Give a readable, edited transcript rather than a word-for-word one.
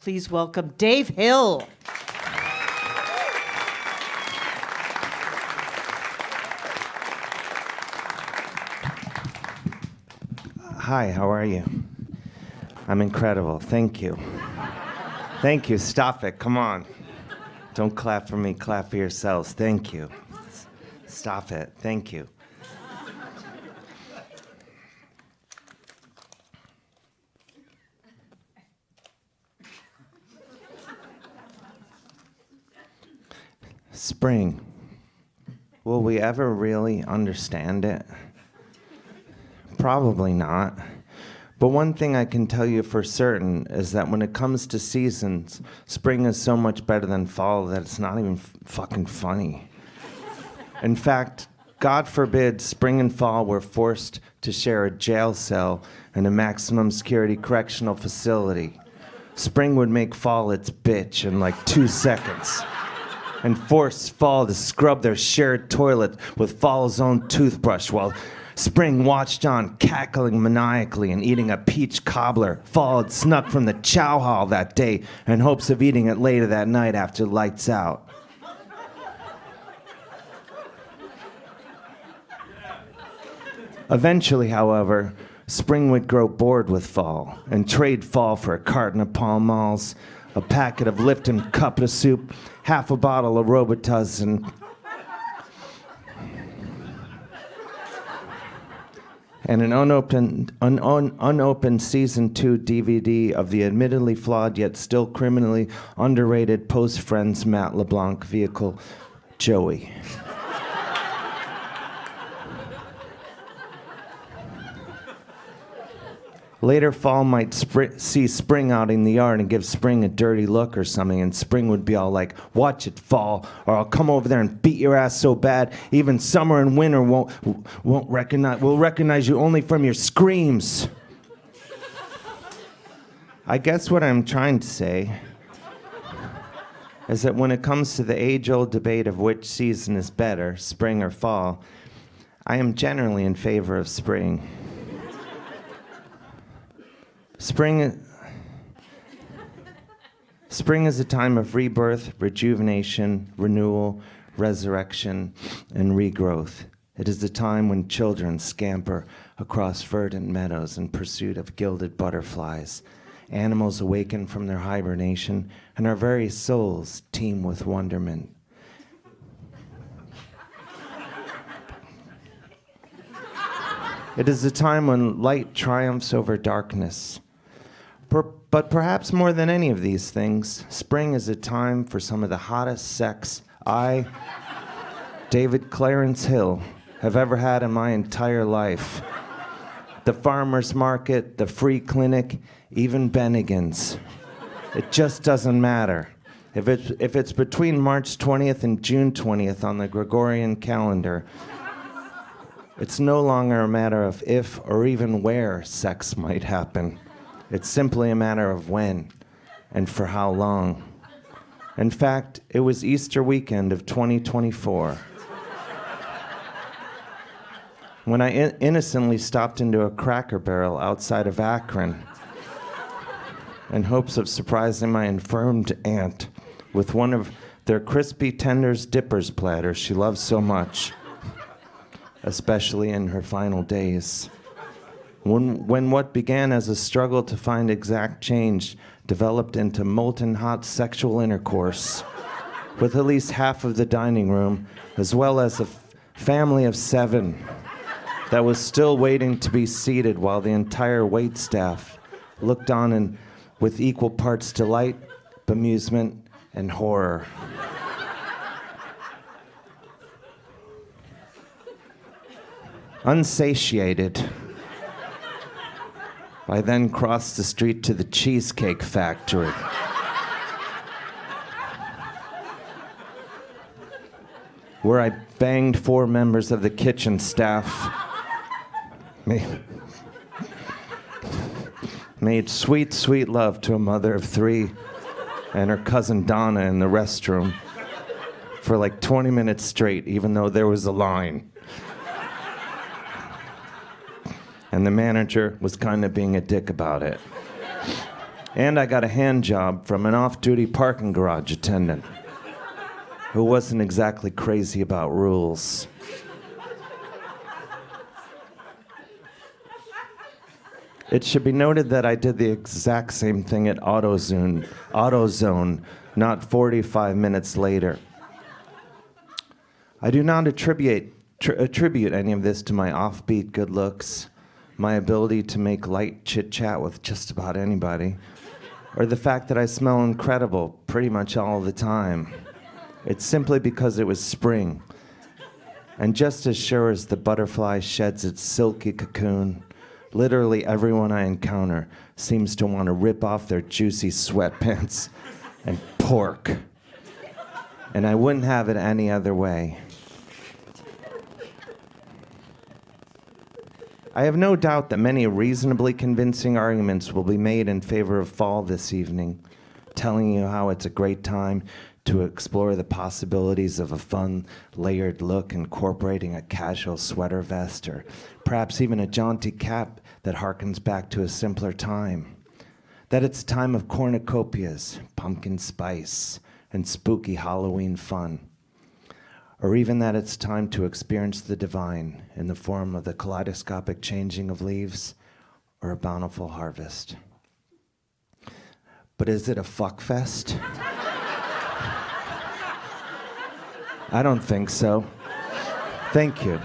Please welcome Dave Hill. Hi, how are you? I'm incredible. Thank you. Thank you. Stop it. Come on. Don't clap for me. Clap for yourselves. Thank you. Stop it. Thank you. Spring. Will we ever really understand it? Probably not. But one thing I can tell you for certain is that when it comes to seasons, spring is so much better than fall that it's not even fucking funny. In fact, God forbid spring and fall were forced to share a jail cell in a maximum security correctional facility. Spring would make fall its bitch in like 2 seconds and force fall to scrub their shared toilet with fall's own toothbrush while spring watched on, cackling maniacally and eating a peach cobbler fall had snuck from the chow hall that day in hopes of eating it later that night after lights out. Eventually, however, spring would grow bored with fall and trade fall for a carton of Pall Malls, a packet of Lipton cup of soup, half a bottle of Robitussin, and an unopened season 2 DVD of the admittedly flawed yet still criminally underrated post-Friends Matt LeBlanc vehicle, Joey. Later, fall might see spring out in the yard and give spring a dirty look or something, and spring would be all like, "Watch it, fall, or I'll come over there and beat your ass so bad, even summer and winter will recognize you only from your screams." I guess what I'm trying to say is that when it comes to the age-old debate of which season is better, spring or fall, I am generally in favor of spring. Spring is a time of rebirth, rejuvenation, renewal, resurrection, and regrowth. It is the time when children scamper across verdant meadows in pursuit of gilded butterflies. Animals awaken from their hibernation, and our very souls teem with wonderment. It is the time when light triumphs over darkness. But perhaps more than any of these things, spring is a time for some of the hottest sex I, David Clarence Hill, have ever had in my entire life. The farmer's market, the free clinic, even Bennigan's. It just doesn't matter. If it's between March 20th and June 20th on the Gregorian calendar, it's no longer a matter of if or even where sex might happen. It's simply a matter of when and for how long. In fact, it was Easter weekend of 2024 when I innocently stopped into a Cracker Barrel outside of Akron in hopes of surprising my infirmed aunt with one of their crispy tenders dippers platters she loves so much, especially in her final days. When what began as a struggle to find exact change developed into molten hot sexual intercourse with at least half of the dining room, as well as a family of 7 that was still waiting to be seated while the entire waitstaff looked on with equal parts delight, bemusement, and horror. Unsatiated, I then crossed the street to the Cheesecake Factory. Where I banged 4 members of the kitchen staff. Made sweet, sweet love to a mother of 3 and her cousin Donna in the restroom for like 20 minutes straight, even though there was a line. And the manager was kind of being a dick about it. And I got a hand job from an off-duty parking garage attendant who wasn't exactly crazy about rules. It should be noted that I did the exact same thing at AutoZone not 45 minutes later. I do not attribute any of this to my offbeat good looks, my ability to make light chit-chat with just about anybody, or the fact that I smell incredible pretty much all the time. It's simply because it was spring. And just as sure as the butterfly sheds its silky cocoon, literally everyone I encounter seems to want to rip off their juicy sweatpants and pork. And I wouldn't have it any other way. I have no doubt that many reasonably convincing arguments will be made in favor of fall this evening, telling you how it's a great time to explore the possibilities of a fun, layered look incorporating a casual sweater vest or perhaps even a jaunty cap that harkens back to a simpler time. That it's a time of cornucopias, pumpkin spice, and spooky Halloween fun. Or even that it's time to experience the divine in the form of the kaleidoscopic changing of leaves or a bountiful harvest. But is it a fuck fest? I don't think so. Thank you.